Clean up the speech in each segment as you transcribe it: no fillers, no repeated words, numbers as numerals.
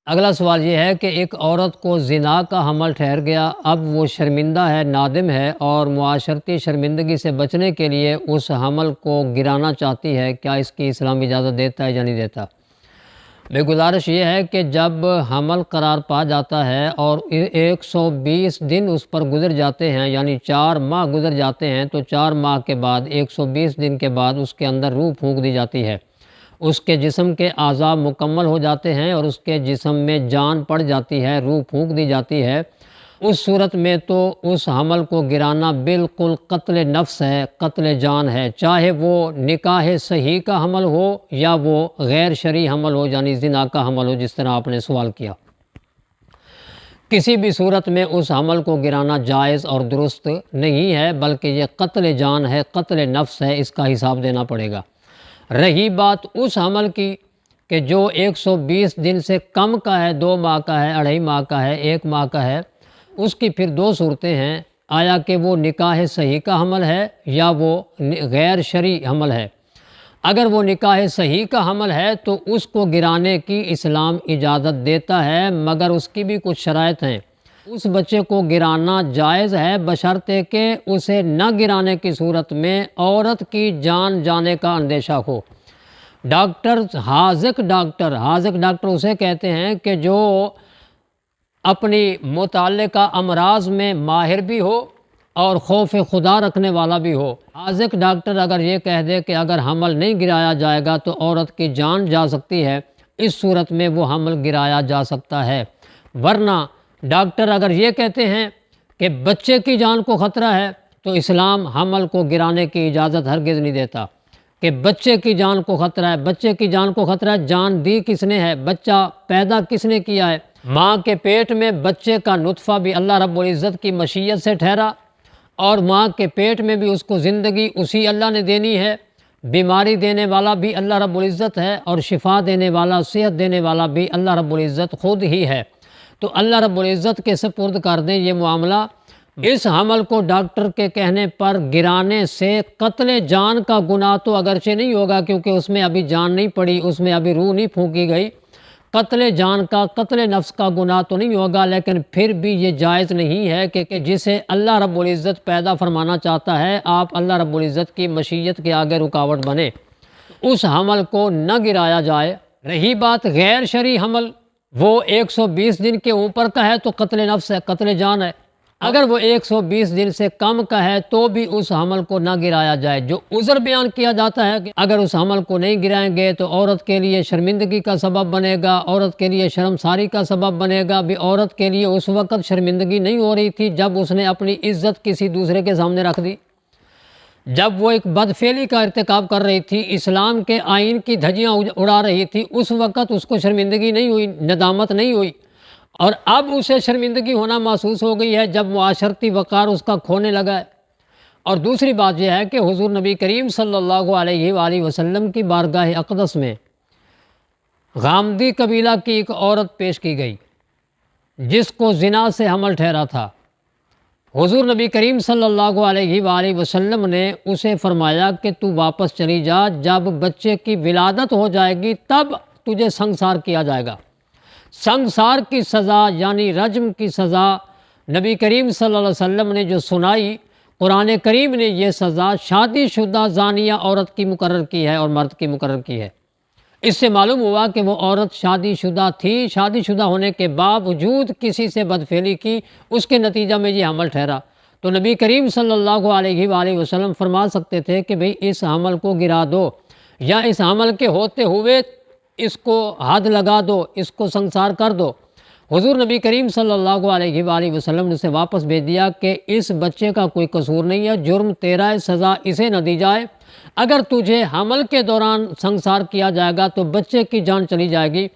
اگلا سوال یہ ہے کہ ایک عورت کو زنا کا حمل ٹھہر گیا، اب وہ شرمندہ ہے، نادم ہے اور معاشرتی شرمندگی سے بچنے کے لیے اس حمل کو گرانا چاہتی ہے، کیا اس کی اسلام اجازت دیتا ہے یا نہیں دیتا؟ میری گزارش یہ ہے کہ جب حمل قرار پا جاتا ہے اور 120 دن اس پر گزر جاتے ہیں، یعنی 4 ماہ گزر جاتے ہیں، تو 4 ماہ کے بعد 120 دن کے بعد اس کے اندر روح پھونک دی جاتی ہے، اس کے جسم کے اعضاء مکمل ہو جاتے ہیں اور اس کے جسم میں جان پڑ جاتی ہے، روح پھونک دی جاتی ہے۔ اس صورت میں تو اس حمل کو گرانا بالکل قتل نفس ہے، قتل جان ہے، چاہے وہ نکاح صحیح کا حمل ہو یا وہ غیر شرعی حمل ہو، یعنی زنا کا حمل ہو، جس طرح آپ نے سوال کیا۔ کسی بھی صورت میں اس حمل کو گرانا جائز اور درست نہیں ہے، بلکہ یہ قتل جان ہے، قتل نفس ہے، اس کا حساب دینا پڑے گا۔ رہی بات اس حمل کی کہ جو 120 دن سے کم کا ہے، 2 ماہ کا ہے، 2.5 ماہ کا ہے، 1 ماہ کا ہے، اس کی پھر 2 صورتیں ہیں، آیا کہ وہ نکاح صحیح کا حمل ہے یا وہ غیر شرعی حمل ہے۔ اگر وہ نکاح صحیح کا حمل ہے تو اس کو گرانے کی اسلام اجازت دیتا ہے، مگر اس کی بھی کچھ شرائط ہیں۔ اس بچے کو گرانا جائز ہے بشرطے کہ اسے نہ گرانے کی صورت میں عورت کی جان جانے کا اندیشہ ہو۔ حاذق ڈاکٹر اسے کہتے ہیں کہ جو اپنی متعلقہ امراض میں ماہر بھی ہو اور خوف خدا رکھنے والا بھی ہو۔ حاذق ڈاکٹر اگر یہ کہہ دے کہ اگر حمل نہیں گرایا جائے گا تو عورت کی جان جا سکتی ہے، اس صورت میں وہ حمل گرایا جا سکتا ہے۔ ورنہ ڈاکٹر اگر یہ کہتے ہیں کہ بچے کی جان کو خطرہ ہے تو اسلام حمل کو گرانے کی اجازت ہرگز نہیں دیتا کہ بچے کی جان کو خطرہ ہے۔ بچے کی جان کو خطرہ ہے، جان دی کس نے ہے، بچہ پیدا کس نے کیا ہے؟ ماں کے پیٹ میں بچے کا نطفہ بھی اللہ رب العزت کی مشیت سے ٹھہرا اور ماں کے پیٹ میں بھی اس کو زندگی اسی اللہ نے دینی ہے۔ بیماری دینے والا بھی اللہ رب العزت ہے اور شفا دینے والا، صحت دینے والا بھی اللہ رب العزت خود ہی ہے۔ تو اللہ رب العزت کے سپرد کر دیں یہ معاملہ۔ اس حمل کو ڈاکٹر کے کہنے پر گرانے سے قتل جان کا گناہ تو اگرچہ نہیں ہوگا، کیونکہ اس میں ابھی جان نہیں پڑی، اس میں ابھی روح نہیں پھونکی گئی، قتل جان کا، قتل نفس کا گناہ تو نہیں ہوگا، لیکن پھر بھی یہ جائز نہیں ہے کہ جسے اللہ رب العزت پیدا فرمانا چاہتا ہے، آپ اللہ رب العزت کی مشیت کے آگے رکاوٹ بنے، اس حمل کو نہ گرایا جائے۔ رہی بات غیر شرعی حمل، وہ 120 دن کے اوپر کا ہے تو قتل نفس ہے، قتل جان ہے۔ اگر وہ 120 دن سے کم کا ہے تو بھی اس حمل کو نہ گرایا جائے۔ جو عذر بیان کیا جاتا ہے کہ اگر اس حمل کو نہیں گرائیں گے تو عورت کے لیے شرمندگی کا سبب بنے گا، عورت کے لیے شرمساری کا سبب بنے گا، بھی عورت کے لیے اس وقت شرمندگی نہیں ہو رہی تھی جب اس نے اپنی عزت کسی دوسرے کے سامنے رکھ دی، جب وہ ایک بدفعلی کا ارتکاب کر رہی تھی، اسلام کے آئین کی دھجیاں اڑا رہی تھی، اس وقت اس کو شرمندگی نہیں ہوئی، ندامت نہیں ہوئی، اور اب اسے شرمندگی ہونا محسوس ہو گئی ہے جب معاشرتی وقار اس کا کھونے لگا ہے۔ اور دوسری بات یہ ہے کہ حضور نبی کریم صلی اللہ علیہ وآلہ وسلم کی بارگاہ اقدس میں غامدی قبیلہ کی ایک عورت پیش کی گئی جس کو زنا سے حمل ٹھہرا تھا۔ حضور نبی کریم صلی اللہ علیہ وآلہ وسلم نے اسے فرمایا کہ تو واپس چلی جا، جب بچے کی ولادت ہو جائے گی تب تجھے سنگسار کیا جائے گا۔ سنگسار کی سزا یعنی رجم کی سزا نبی کریم صلی اللہ علیہ وسلم نے جو سنائی، قرآن کریم نے یہ سزا شادی شدہ زانیہ عورت کی مقرر کی ہے اور مرد کی مقرر کی ہے۔ اس سے معلوم ہوا کہ وہ عورت شادی شدہ تھی، شادی شدہ ہونے کے باوجود کسی سے بدفعلی کی، اس کے نتیجہ میں یہ حمل ٹھہرا۔ تو نبی کریم صلی اللہ علیہ وآلہ وسلم فرما سکتے تھے کہ بھئی اس حمل کو گرا دو، یا اس حمل کے ہوتے ہوئے اس کو حد لگا دو، اس کو سنگسار کر دو۔ حضور نبی کریم صلی اللہ علیہ وآلہ وسلم نے اسے واپس بھیج دیا کہ اس بچے کا کوئی قصور نہیں ہے، جرم تیرا ہے، سزا اسے نہ دی جائے۔ اگر تجھے حمل کے دوران سنگسار کیا جائے گا تو بچے کی جان چلی جائے گی،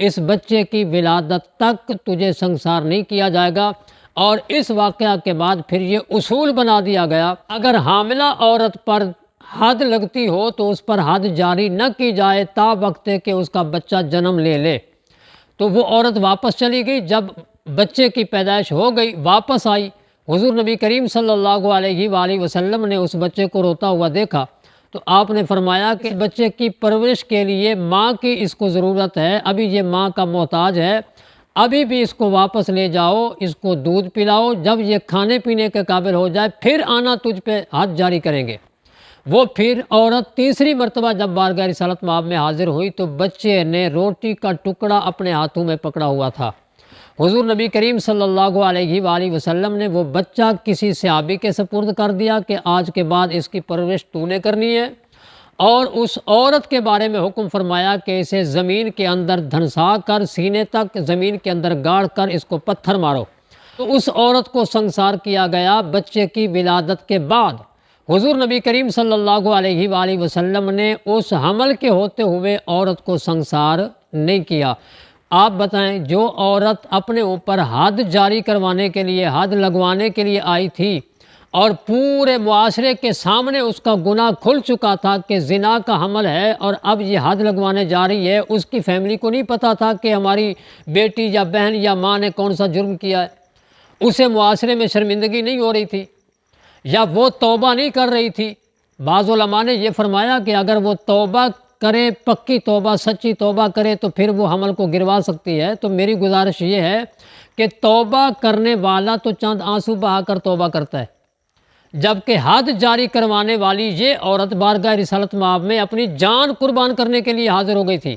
اس بچے کی ولادت تک تجھے سنگسار نہیں کیا جائے گا۔ اور اس واقعہ کے بعد پھر یہ اصول بنا دیا گیا، اگر حاملہ عورت پر حد لگتی ہو تو اس پر حد جاری نہ کی جائے تا وقت کہ اس کا بچہ جنم لے لے۔ تو وہ عورت واپس چلی گئی، جب بچے کی پیدائش ہو گئی واپس آئی، حضور نبی کریم صلی اللہ علیہ وآلہ وسلم نے اس بچے کو روتا ہوا دیکھا تو آپ نے فرمایا کہ بچے کی پرورش کے لیے ماں کی اس کو ضرورت ہے، ابھی یہ ماں کا محتاج ہے، ابھی بھی اس کو واپس لے جاؤ، اس کو دودھ پلاؤ، جب یہ کھانے پینے کے قابل ہو جائے پھر آنا تجھ پہ ہاتھ جاری کریں گے۔ وہ پھر عورت تیسری مرتبہ جب بارگاہ رسالت مآب میں حاضر ہوئی تو بچے نے روٹی کا ٹکڑا اپنے ہاتھوں میں پکڑا ہوا تھا۔ حضور نبی کریم صلی اللہ علیہ وآلہ وسلم نے وہ بچہ کسی صحابی کے سپرد کر دیا کہ آج کے بعد اس کی پرورش تو نے کرنی ہے، اور اس عورت کے بارے میں حکم فرمایا کہ اسے زمین کے اندر دھنسا کر سینے تک زمین کے اندر گاڑ کر اس کو پتھر مارو۔ تو اس عورت کو سنسار کیا گیا بچے کی ولادت کے بعد۔ حضور نبی کریم صلی اللہ علیہ وآلہ وسلم نے اس حمل کے ہوتے ہوئے عورت کو سنسار نہیں کیا۔ آپ بتائیں، جو عورت اپنے اوپر حد جاری کروانے کے لیے، حد لگوانے کے لیے آئی تھی اور پورے معاشرے کے سامنے اس کا گناہ کھل چکا تھا کہ زنا کا حمل ہے اور اب یہ حد لگوانے جا رہی ہے، اس کی فیملی کو نہیں پتا تھا کہ ہماری بیٹی یا بہن یا ماں نے کون سا جرم کیا ہے، اسے معاشرے میں شرمندگی نہیں ہو رہی تھی یا وہ توبہ نہیں کر رہی تھی۔ بعض علماء نے یہ فرمایا کہ اگر وہ توبہ کرے، پکی توبہ، سچی توبہ کرے تو پھر وہ حمل کو گروا سکتی ہے۔ تو میری گزارش یہ ہے کہ توبہ کرنے والا تو چند آنسو بہا کر توبہ کرتا ہے، جبکہ حد جاری کروانے والی یہ عورت بارگاہ رسالت مآب میں اپنی جان قربان کرنے کے لیے حاضر ہو گئی تھی،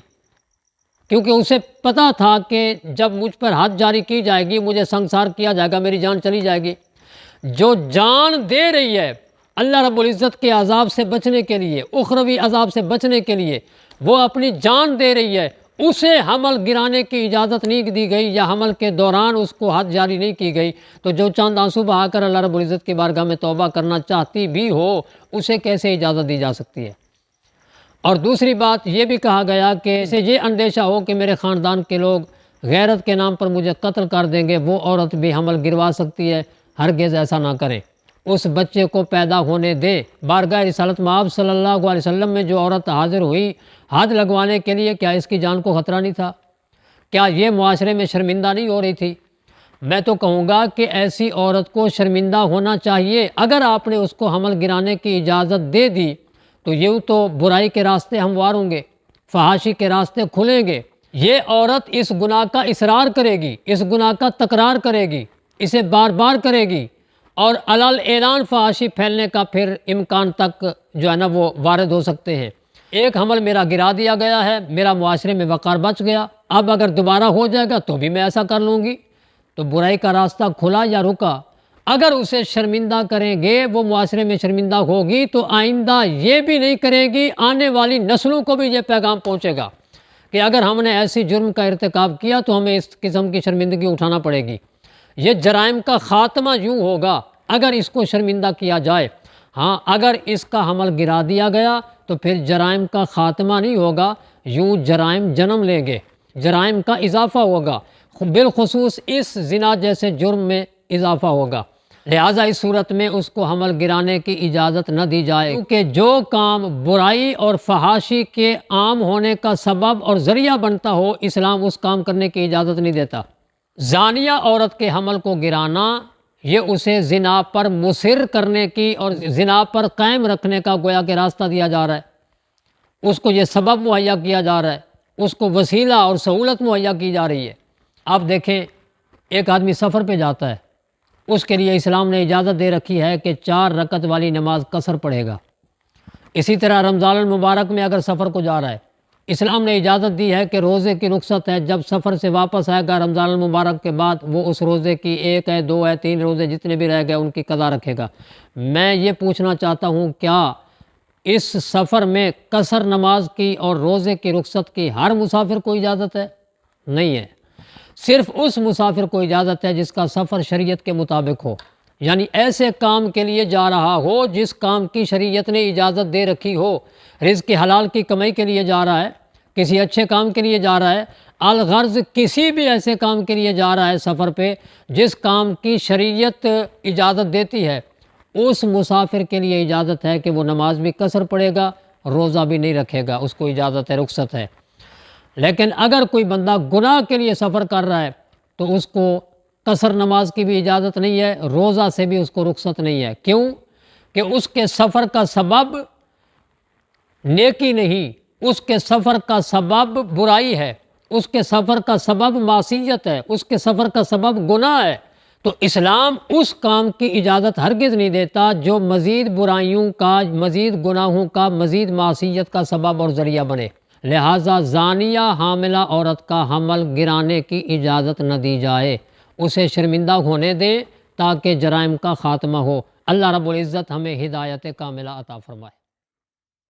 کیونکہ اسے پتا تھا کہ جب مجھ پر حد جاری کی جائے گی، مجھے سنسار کیا جائے گا، میری جان چلی جائے گی۔ جو جان دے رہی ہے اللہ رب العزت کے عذاب سے بچنے کے لیے، اخروی عذاب سے بچنے کے لیے، وہ اپنی جان دے رہی ہے، اسے حمل گرانے کی اجازت نہیں دی گئی یا حمل کے دوران اس کو حد جاری نہیں کی گئی۔ تو جو چند آنسو بہا کر اللہ رب العزت کی بارگاہ میں توبہ کرنا چاہتی بھی ہو، اسے کیسے اجازت دی جا سکتی ہے؟ اور دوسری بات یہ بھی کہا گیا کہ اسے یہ اندیشہ ہو کہ میرے خاندان کے لوگ غیرت کے نام پر مجھے قتل کر دیں گے، وہ عورت بھی حمل گروا سکتی ہے۔ ہرگز ایسا نہ کریں، اس بچے کو پیدا ہونے دے۔ بارگاہ رسالت مآب صلی اللہ علیہ وسلم میں جو عورت حاضر ہوئی حد لگوانے کے لیے، کیا اس کی جان کو خطرہ نہیں تھا؟ کیا یہ معاشرے میں شرمندہ نہیں ہو رہی تھی؟ میں تو کہوں گا کہ ایسی عورت کو شرمندہ ہونا چاہیے۔ اگر آپ نے اس کو حمل گرانے کی اجازت دے دی تو یہ تو برائی کے راستے ہموار ہوں گے، فحاشی کے راستے کھلیں گے۔ یہ عورت اس گناہ کا اصرار کرے گی، اس گناہ کا تکرار کرے گی، اسے بار بار کرے گی، اور علل اعلان فحاشی پھیلنے کا پھر امکان تک جو ہے نا وہ وارد ہو سکتے ہیں۔ ایک حمل میرا گرا دیا گیا ہے، میرا معاشرے میں وقار بچ گیا، اب اگر دوبارہ ہو جائے گا تو بھی میں ایسا کر لوں گی۔ تو برائی کا راستہ کھلا یا رکا؟ اگر اسے شرمندہ کریں گے، وہ معاشرے میں شرمندہ ہوگی تو آئندہ یہ بھی نہیں کرے گی، آنے والی نسلوں کو بھی یہ پیغام پہنچے گا کہ اگر ہم نے ایسی جرم کا ارتکاب کیا تو ہمیں اس قسم کی شرمندگی اٹھانا پڑے گی۔ یہ جرائم کا خاتمہ یوں ہوگا اگر اس کو شرمندہ کیا جائے۔ ہاں، اگر اس کا حمل گرا دیا گیا تو پھر جرائم کا خاتمہ نہیں ہوگا، یوں جرائم جنم لیں گے، جرائم کا اضافہ ہوگا، بالخصوص اس زنا جیسے جرم میں اضافہ ہوگا۔ لہٰذا اس صورت میں اس کو حمل گرانے کی اجازت نہ دی جائے، کیونکہ جو کام برائی اور فحاشی کے عام ہونے کا سبب اور ذریعہ بنتا ہو، اسلام اس کام کرنے کی اجازت نہیں دیتا۔ زانیہ عورت کے حمل کو گرانا، یہ اسے زنا پر مصر کرنے کی اور زنا پر قائم رکھنے کا گویا کہ راستہ دیا جا رہا ہے، اس کو یہ سبب مہیا کیا جا رہا ہے، اس کو وسیلہ اور سہولت مہیا کی جا رہی ہے۔ آپ دیکھیں، ایک آدمی سفر پہ جاتا ہے، اس کے لیے اسلام نے اجازت دے رکھی ہے کہ 4 رکعت والی نماز قصر پڑھے گا۔ اسی طرح رمضان المبارک میں اگر سفر کو جا رہا ہے، اسلام نے اجازت دی ہے کہ روزے کی رخصت ہے، جب سفر سے واپس آئے گا رمضان المبارک کے بعد وہ اس روزے کی 1 ہے، 2 ہے، 3 روزے جتنے بھی رہ گئے ان کی قضا رکھے گا۔ میں یہ پوچھنا چاہتا ہوں، کیا اس سفر میں قصر نماز کی اور روزے کی رخصت کی ہر مسافر کو اجازت ہے؟ نہیں ہے، صرف اس مسافر کو اجازت ہے جس کا سفر شریعت کے مطابق ہو، یعنی ایسے کام کے لیے جا رہا ہو جس کام کی شریعت نے اجازت دے رکھی ہو، رزق حلال کی کمائی کے لیے جا رہا ہے، کسی اچھے کام کے لیے جا رہا ہے، الغرض کسی بھی ایسے کام کے لیے جا رہا ہے سفر پہ جس کام کی شریعت اجازت دیتی ہے، اس مسافر کے لیے اجازت ہے کہ وہ نماز بھی قصر پڑھے گا، روزہ بھی نہیں رکھے گا، اس کو اجازت ہے، رخصت ہے۔ لیکن اگر کوئی بندہ گناہ کے لیے سفر کر رہا ہے تو اس کو قصر نماز کی بھی اجازت نہیں ہے، روزہ سے بھی اس کو رخصت نہیں ہے۔ کیوں؟ کہ اس کے سفر کا سبب نیکی نہیں، اس کے سفر کا سبب برائی ہے، اس کے سفر کا سبب معصیت ہے، اس کے سفر کا سبب گناہ ہے، تو اسلام اس کام کی اجازت ہرگز نہیں دیتا جو مزید برائیوں کا، مزید گناہوں کا، مزید معصیت کا سبب اور ذریعہ بنے۔ لہٰذا زانیہ حاملہ عورت کا حمل گرانے کی اجازت نہ دی جائے، اسے شرمندہ ہونے دیں تاکہ جرائم کا خاتمہ ہو۔ اللہ رب العزت ہمیں ہدایت کاملہ عطا فرمائے۔